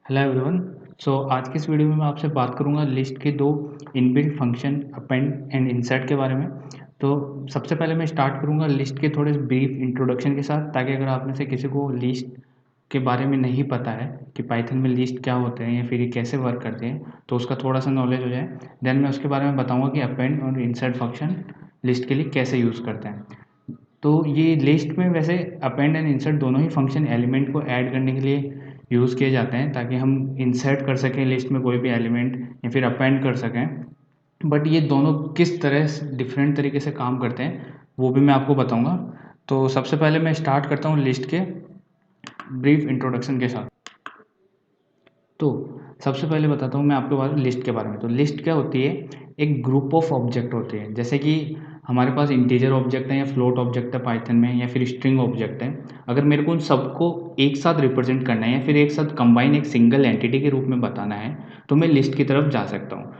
Hello everyone. आज की इस वीडियो में मैं आपसे बात करूंगा लिस्ट के दो inbuilt function append and insert के बारे में। तो सबसे पहले मैं स्टार्ट करूंगा लिस्ट के थोड़े ब्रीफ इंट्रोडक्शन के साथ, ताकि अगर आप में से किसी को लिस्ट के बारे में नहीं पता है कि पाइथन में लिस्ट क्या होते हैं या फिर ये कैसे वर्क करते हैं, तो उसका थोड़ा सा नॉलेज हो जाए। देन मैं उसके बारे में बताऊँगा कि अपेंड और इंसर्ट फंक्शन लिस्ट के लिए कैसे यूज़ करते हैं। तो ये लिस्ट में वैसे अपेंड एंड इंसर्ट दोनों ही फंक्शन एलिमेंट को ऐड करने के लिए यूज़ किए जाते हैं, ताकि हम इंसर्ट कर सकें लिस्ट में कोई भी एलिमेंट या फिर अपेंड कर सकें। बट ये दोनों किस तरह से डिफरेंट तरीके से काम करते हैं वो भी मैं आपको बताऊंगा। तो सबसे पहले मैं स्टार्ट करता हूँ लिस्ट के ब्रीफ इंट्रोडक्शन के साथ। तो सबसे पहले बताता हूँ मैं आपके बारे में लिस्ट के बारे में। तो लिस्ट क्या होती है? एक ग्रुप ऑफ ऑब्जेक्ट होते हैं। जैसे कि हमारे पास इंटीजर ऑब्जेक्ट है या फ्लोट ऑब्जेक्ट है पाइथन में, या फिर स्ट्रिंग ऑब्जेक्ट है। अगर मेरे को उन सबको एक साथ रिप्रेजेंट करना है या फिर एक साथ कंबाइन एक सिंगल एंटिटी के रूप में बताना है, तो मैं लिस्ट की तरफ जा सकता हूँ।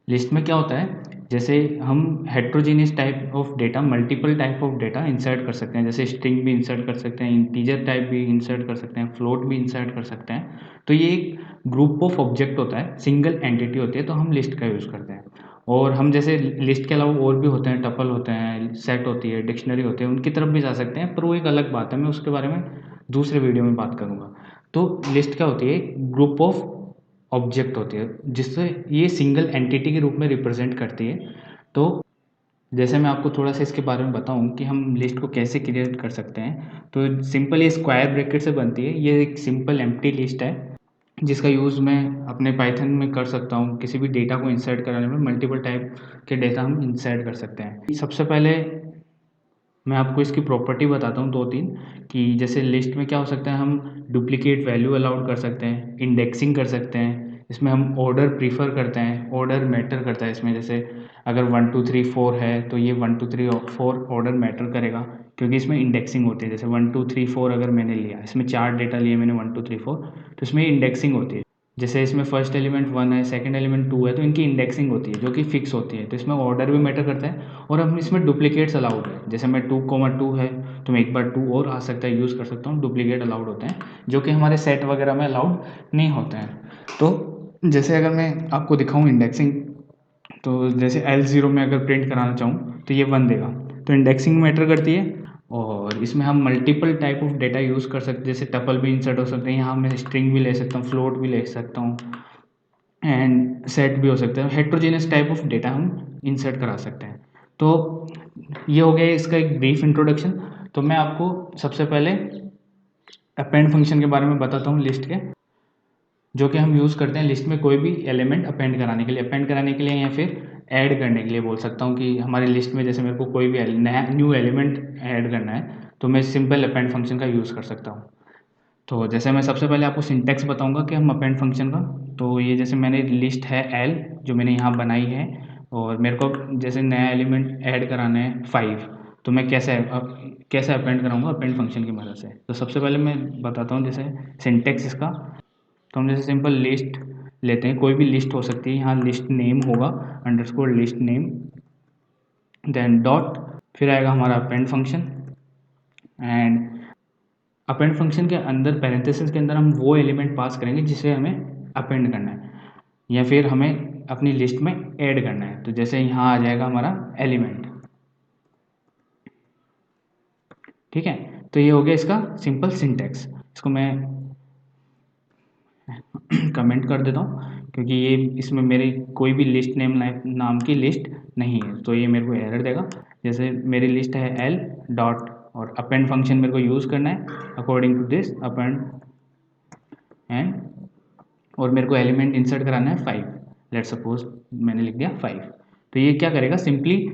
लिस्ट में क्या होता है, जैसे हम heterogeneous type of data, multiple type of data insert कर सकते हैं। जैसे स्ट्रिंग भी इंसर्ट कर सकते हैं, इंटीजर टाइप भी इंसर्ट कर सकते हैं, फ्लोट भी इंसर्ट कर सकते हैं। तो ये एक ग्रुप ऑफ ऑब्जेक्ट होता है, सिंगल एंटिटी होती है, तो हम लिस्ट का यूज़ करते हैं। और हम जैसे लिस्ट के अलावा और भी होते हैं, टपल होते हैं, सेट होती है, डिक्शनरी होती है, उनकी तरफ भी जा सकते हैं, पर वो एक अलग बात है, मैं उसके बारे में दूसरे वीडियो में बात करूँगा। तो लिस्ट क्या होती है? ग्रुप ऑफ ऑब्जेक्ट होती है जिससे ये सिंगल एंटिटी के रूप में रिप्रेजेंट करती है। तो जैसे मैं आपको थोड़ा सा इसके बारे में बताऊं कि हम लिस्ट को कैसे क्रिएट कर सकते हैं, तो सिंपल ये स्क्वायर ब्रैकेट से बनती है। ये एक सिंपल एम्प्टी लिस्ट है जिसका यूज़ मैं अपने पाइथन में कर सकता हूँ। किसी भी डेटा को इंसर्ट कराने में मल्टीपल टाइप के डेटा हम इंसर्ट कर सकते हैं। सबसे पहले मैं आपको इसकी प्रॉपर्टी बताता हूँ दो तीन, कि जैसे लिस्ट में क्या हो सकता है, हम डुप्लीकेट वैल्यू अलाउड कर सकते हैं, इंडेक्सिंग कर सकते हैं, इसमें हम ऑर्डर प्रीफर करते हैं, ऑर्डर मैटर करता है इसमें। जैसे अगर 1 2 3 4 है तो ये 1 2 3 4 ऑर्डर मैटर करेगा, क्योंकि इसमें इंडेक्सिंग होती है। जैसे 1 2 3 4 अगर मैंने लिया, इसमें 4 डेटा लिए मैंने 1 2 3 4, तो इसमें इंडेक्सिंग होती है। जैसे इसमें फर्स्ट एलिमेंट 1 है, सेकंड एलिमेंट 2 है, तो इनकी इंडेक्सिंग होती है जो कि फिक्स होती है। तो इसमें ऑर्डर भी मैटर करता है, और हम इसमें डुप्लीकेट्स अलाउड है। जैसे मैं 2 है तो मैं एक बार 2 और आ सकता है, यूज़ कर सकता हूँ। डुप्लीकेट अलाउड होते हैं जो कि हमारे सेट वगैरह में अलाउड नहीं होते हैं। तो जैसे अगर मैं आपको दिखाऊँ इंडेक्सिंग, तो जैसे L0 में अगर प्रिंट कराना चाहूँ तो ये 1 देगा। तो इंडेक्सिंग मैटर करती है। और इसमें हम multiple type of data use कर सकते हैं। जैसे टपल भी इंसर्ट हो सकते हैं, यहाँ मैं स्ट्रिंग भी ले सकता हूँ, फ्लोट भी ले सकता हूँ, एंड सेट भी हो सकता है। हेट्रोजेनियस टाइप ऑफ डेटा हम इंसर्ट करा सकते हैं। तो ये हो गया इसका एक ब्रीफ इंट्रोडक्शन। तो मैं आपको सबसे पहले अपेंड फंक्शन के बारे में बताता हूँ लिस्ट के, जो कि हम यूज़ करते हैं लिस्ट में कोई भी एलिमेंट अपेंड कराने के लिए। अपेंड कराने के लिए या फिर ऐड करने के लिए बोल सकता हूँ, कि हमारी लिस्ट में जैसे मेरे को कोई भी नया न्यू एलिमेंट ऐड करना है, तो मैं सिंपल अपेंड फंक्शन का यूज़ कर सकता हूँ। तो जैसे मैं सबसे पहले आपको सिंटैक्स बताऊंगा कि हम अपेंड फंक्शन का। तो ये जैसे मैंने लिस्ट है एल जो मैंने यहाँ बनाई है, और मेरे को जैसे नया एलिमेंट ऐड कराना है 5, तो मैं कैसे अपेंड कराऊंगा अपेंड फंक्शन की मदद से। तो सबसे पहले मैं बताता हूँ जैसे सिंटैक्स इसका। तो हम जैसे सिंपल लिस्ट लेते हैं, कोई भी लिस्ट हो सकती है, यहाँ लिस्ट नेम होगा, underscore list name, then dot, फिर आएगा हमारा append function. And append function के अंदर पैरेंथेसिस के अंदर हम वो एलिमेंट पास करेंगे जिसे हमें अपेंड करना है, या फिर हमें अपनी लिस्ट में ऐड करना है। तो जैसे यहाँ आ जाएगा हमारा एलिमेंट। ठीक है, तो ये हो गया इसका सिंपल सिंटैक्स। इसको मैं कमेंट कर देता हूँ, क्योंकि ये इसमें मेरी कोई भी लिस्ट नेम नाम की लिस्ट नहीं है, तो ये मेरे को एरर देगा। जैसे मेरी लिस्ट है एल डॉट, और अपेंड फंक्शन मेरे को यूज़ करना है according to this append, and और मेरे को एलिमेंट इंसर्ट कराना है 5। लेट सपोज मैंने लिख दिया 5। तो ये क्या करेगा, सिंपली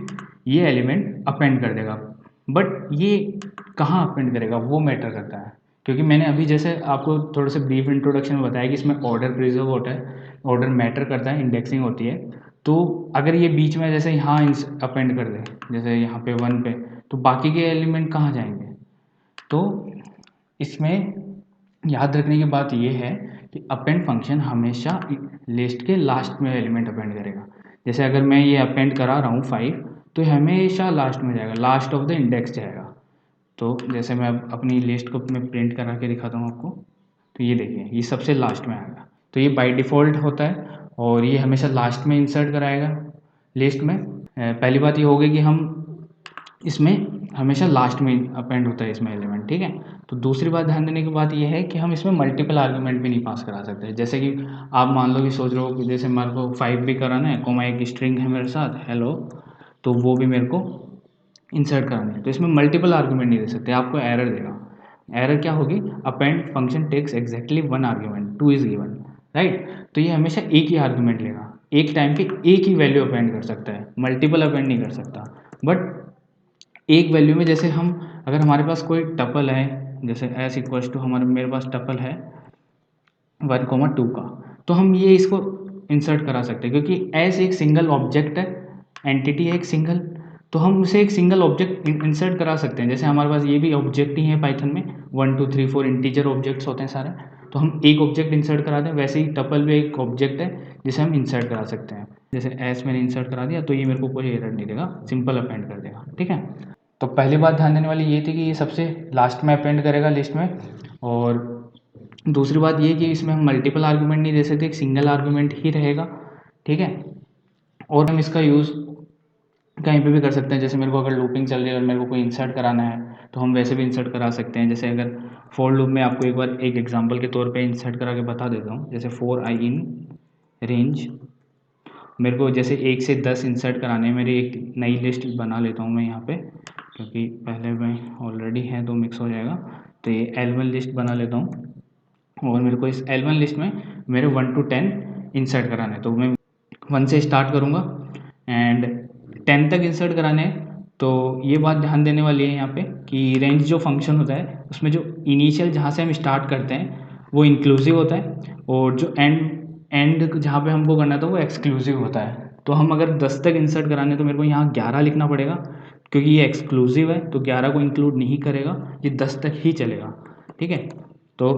ये एलिमेंट अपेंड कर देगा। बट ये कहाँ अपेंड करेगा वो मैटर करता है, क्योंकि मैंने अभी जैसे आपको थोड़े से ब्रीफ इंट्रोडक्शन में बताया कि इसमें ऑर्डर प्रिजर्व होता है, ऑर्डर मैटर करता है, इंडेक्सिंग होती है। तो अगर ये बीच में जैसे यहाँ अपेंड कर दे, जैसे यहाँ पे 1 पे, तो बाकी के एलिमेंट कहाँ जाएंगे? तो इसमें याद रखने की बात यह है कि अपेंड फंक्शन हमेशा लिस्ट के लास्ट में एलिमेंट अपेंड करेगा। जैसे अगर मैं ये अपेंड करा रहा हूँ 5, तो हमेशा लास्ट में जाएगा, लास्ट ऑफ द इंडेक्स जाएगा। तो जैसे मैं अपनी लिस्ट को मैं प्रिंट करा के दिखाता हूँ आपको। तो ये देखिए ये सबसे लास्ट में आएगा। तो ये बाय डिफ़ॉल्ट होता है और ये हमेशा लास्ट में इंसर्ट कराएगा लिस्ट में। पहली बात ये हो गई कि हम इसमें हमेशा लास्ट में अपेंड होता है इसमें एलिमेंट, ठीक है। तो दूसरी बात ध्यान देने की बात ये है कि हम इसमें मल्टीपल आर्गूमेंट भी नहीं पास करा सकते। जैसे कि आप मान लो कि सोच रहे हो कि जैसे मेरे को 5 भी कराना है, कोमा एक स्ट्रिंग है मेरे साथ हेलो, तो वो भी मेरे को इंसर्ट कराना है। तो इसमें मल्टीपल आर्गूमेंट नहीं दे सकते, आपको एरर देगा। एरर क्या होगी, append function takes exactly one argument, 2 is given, right. तो ये हमेशा एक ही आर्गूमेंट लेगा, एक टाइम पे एक ही वैल्यू अपेंड कर सकता है, मल्टीपल अपेंड नहीं कर सकता। बट एक वैल्यू में जैसे हम अगर हमारे पास कोई टपल है, जैसे एस इक्वल्स टू हमारे मेरे पास टपल है 1,2 का, तो हम ये इसको इंसर्ट करा सकते हैं क्योंकि एस एक सिंगल ऑब्जेक्ट है, एंटिटी है एक सिंगल, तो हम उसे एक सिंगल ऑब्जेक्ट इंसर्ट करा सकते हैं। जैसे हमारे पास ये भी ऑब्जेक्ट ही है पाइथन में, 1 2 3 4 इंटीजर ऑब्जेक्ट्स होते हैं सारे, तो हम एक ऑब्जेक्ट इंसर्ट करा दें। वैसे ही टपल भी एक ऑब्जेक्ट है जिसे हम इंसर्ट करा सकते हैं। जैसे एस मैंने इंसर्ट करा दिया तो ये मेरे को कोई एरर नहीं देगा, सिंपल अपेंड कर देगा, ठीक है। तो पहली बात ध्यान देने वाली ये थी कि ये सबसे लास्ट में अपेंड करेगा लिस्ट में। और दूसरी बात ये कि इसमें हम मल्टीपल आर्गूमेंट नहीं दे सकते, एक सिंगल आर्गूमेंट ही रहेगा, ठीक है। और हम इसका यूज़ कहीं पे भी कर सकते हैं। जैसे मेरे को अगर लूपिंग चल रही है और मेरे को कोई इंसर्ट कराना है तो हम वैसे भी इंसर्ट करा सकते हैं। जैसे अगर फॉर लूप में आपको एक बार एक एग्जांपल के तौर पे इंसर्ट करा के बता देता हूँ। जैसे फॉर आई इन रेंज, मेरे को जैसे 1 से 10 इंसर्ट कराने हैं, मेरी एक नई लिस्ट बना लेता हूँ मैं यहाँ पे, क्योंकि पहले में ऑलरेडी है तो मिक्स हो जाएगा। तो ये L1 लिस्ट बना लेता हूँ और मेरे को इस L1 लिस्ट में मेरे 1 to 10 इंसर्ट कराना है। तो मैं 1 से स्टार्ट करूँगा एंड 10 तक इंसर्ट कराने हैं। तो ये बात ध्यान देने वाली है यहाँ पे कि रेंज जो फंक्शन होता है उसमें जो इनिशियल जहाँ से हम स्टार्ट करते हैं वो इंक्लूसिव होता है, और जो एंड जहाँ पे हमको करना था वो एक्सक्लूसिव होता है। तो हम अगर 10 तक इंसर्ट कराने तो मेरे को यहाँ 11 लिखना पड़ेगा, क्योंकि ये एक्सक्लूसिव है तो 11 को इंक्लूड नहीं करेगा, ये 10 तक ही चलेगा, ठीक है। तो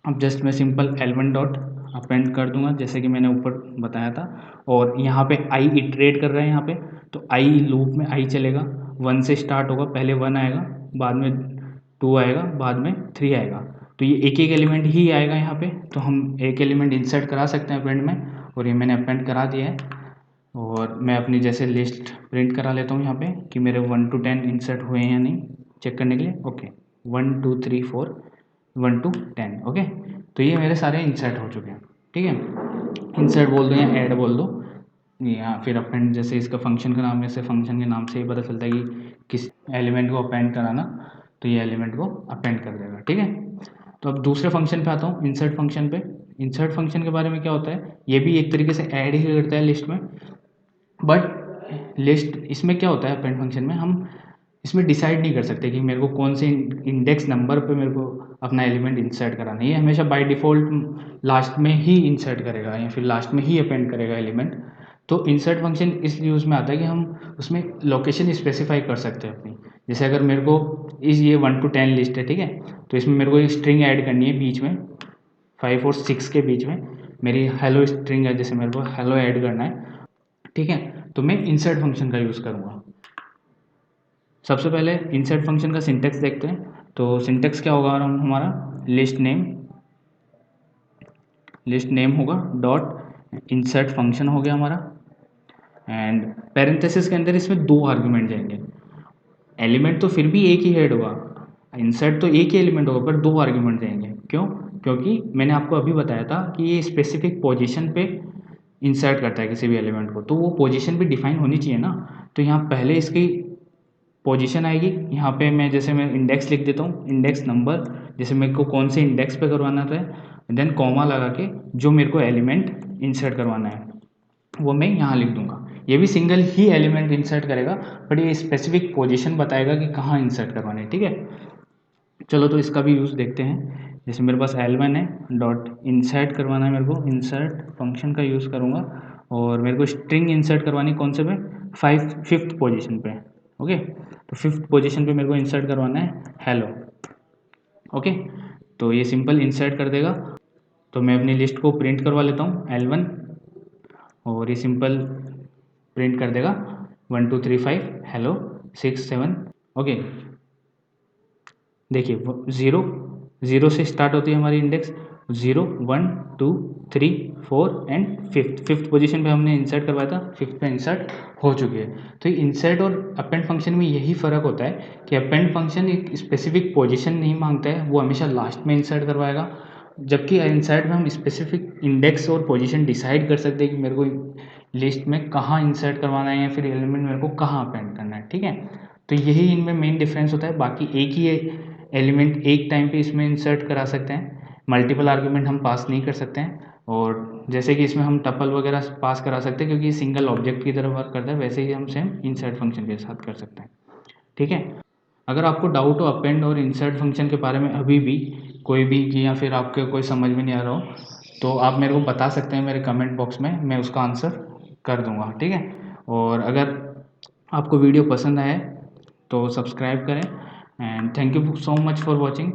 अब जस्ट मैं सिंपल L1 डॉट अपेंड कर दूंगा जैसे कि मैंने ऊपर बताया था। और यहाँ पे आई इटरेट कर रहा है यहाँ पे, तो आई लूप में आई चलेगा, 1 से स्टार्ट होगा, पहले 1 आएगा, बाद में 2 आएगा, बाद में 3 आएगा। तो ये एक एक एलिमेंट ही आएगा यहाँ पे, तो हम एक एलिमेंट इंसर्ट करा सकते हैं अपेंड में, और ये मैंने अपेंड करा दिया है। और मैं अपनी जैसे लिस्ट प्रिंट करा लेता हूँ यहाँ पे कि मेरे 1 to 10 इंसर्ट हुए हैं या नहीं चेक करने के लिए। Okay 1 2 3 4 1 to 10, okay. तो ये मेरे सारे इंसर्ट हो चुके हैं, ठीक है। इंसर्ट बोल दो या ऐड बोल दो, या फिर अपेंड, जैसे इसका फंक्शन का नाम है, जैसे फंक्शन के नाम से ही पता चलता है कि किस एलिमेंट को अपेंड कराना, तो ये एलिमेंट को अपेंड कर देगा, ठीक है। तो अब दूसरे फंक्शन पे आता हूँ, इंसर्ट फंक्शन पे। इंसर्ट फंक्शन के बारे में क्या होता है, ये भी एक तरीके से ऐड ही करता है लिस्ट में, बट लिस्ट इसमें क्या होता है अपेंड फंक्शन में, हम इसमें डिसाइड नहीं कर सकते कि मेरे को कौन से इंडेक्स नंबर पे मेरे को अपना एलिमेंट इंसर्ट कराना है। ये हमेशा बाय डिफ़ॉल्ट लास्ट में ही इंसर्ट करेगा या फिर लास्ट में ही अपेंड करेगा एलिमेंट। तो इंसर्ट फंक्शन इस यूज़ में आता है कि हम उसमें लोकेशन स्पेसिफाई कर सकते हैं अपनी। जैसे अगर मेरे को ये 1 to 10 लिस्ट है, ठीक है, तो इसमें मेरे को एक स्ट्रिंग ऐड करनी है बीच में 5 और 6 के बीच में, मेरी हेलो स्ट्रिंग है, जैसे मेरे को हेलो ऐड करना है, ठीक है। तो मैं इंसर्ट फंक्शन का यूज़ करूँगा। सबसे पहले इंसर्ट फंक्शन का सिंटेक्स देखते हैं। तो सिंटेक्स क्या होगा हमारा, लिस्ट नेम होगा डॉट इंसर्ट फंक्शन हो गया हमारा, एंड पैरेंथेसिस के अंदर इसमें 2 आर्गुमेंट जाएंगे। एलिमेंट तो फिर भी एक ही हेड होगा, इंसर्ट तो एक ही एलिमेंट होगा, पर 2 आर्गुमेंट जाएंगे। क्यों? क्योंकि मैंने आपको अभी बताया था कि ये स्पेसिफिक पोजीशन पे इंसर्ट करता है किसी भी एलिमेंट को, तो वो पोजीशन भी डिफाइन होनी चाहिए ना। तो यहाँ पहले इसकी पोजीशन आएगी, यहाँ पे मैं जैसे मैं इंडेक्स लिख देता हूँ, इंडेक्स नंबर, जैसे मेरे को कौन से इंडेक्स पे करवाना था, देन कॉमा लगा के जो मेरे को एलिमेंट इंसर्ट करवाना है वो मैं यहाँ लिख दूंगा। ये भी सिंगल ही एलिमेंट इंसर्ट करेगा, बट ये स्पेसिफिक पोजीशन बताएगा कि कहाँ इंसर्ट करवाना है, ठीक है। चलो तो इसका भी यूज़ देखते हैं। जैसे मेरे पास L1 है, डॉट इंसर्ट करवाना है मेरे को, इंसर्ट फंक्शन का यूज़ करूँगा, और मेरे को स्ट्रिंग इंसर्ट करवानी कौन से पे, 5th पोजीशन पे, ओके। तो 5th पोजीशन पे मेरे को इंसर्ट करवाना है हेलो, ओके। तो ये सिंपल इंसर्ट कर देगा। तो मैं अपनी लिस्ट को प्रिंट करवा लेता हूँ L1, और ये सिंपल प्रिंट कर देगा 1 2 3 5 हेलो 6 7, ओके। देखिए 0 0 से स्टार्ट होती है हमारी इंडेक्स, 0 1 2 3 4 एंड फिफ्थ पोजीशन पे हमने इंसर्ट करवाया था, फिफ्थ पे इंसर्ट हो चुकी है। तो इंसर्ट और अपेंड फंक्शन में यही फ़र्क होता है कि अपेंड फंक्शन एक स्पेसिफिक पोजीशन नहीं मांगता है, वो हमेशा लास्ट में इंसर्ट करवाएगा, जबकि इंसर्ट में हम स्पेसिफिक इंडेक्स और पोजीशन डिसाइड कर सकते हैं कि मेरे को लिस्ट में कहाँ इंसर्ट करवाना है या फिर एलिमेंट मेरे को कहाँ अपेंड करना है, ठीक है। तो यही इनमें मेन डिफरेंस होता है, बाकी एक ही एलिमेंट एक टाइम पे इसमें इंसर्ट करा सकते हैं, मल्टीपल आर्ग्यूमेंट हम पास नहीं कर सकते हैं। और जैसे कि इसमें हम टपल वगैरह पास करा सकते हैं क्योंकि ये सिंगल ऑब्जेक्ट की तरह वर्क करता है, वैसे ही हम सेम इंसर्ट फंक्शन के साथ कर सकते हैं, ठीक है। अगर आपको डाउट हो अपेंड और इंसर्ट फंक्शन के बारे में अभी भी कोई भी, कि या फिर आपके कोई समझ में नहीं आ रहा हो, तो आप मेरे को बता सकते हैं मेरे कमेंट बॉक्स में, मैं उसका आंसर कर दूंगा, ठीक है। और अगर आपको वीडियो पसंद आए तो सब्सक्राइब करें, and thank you so much for watching.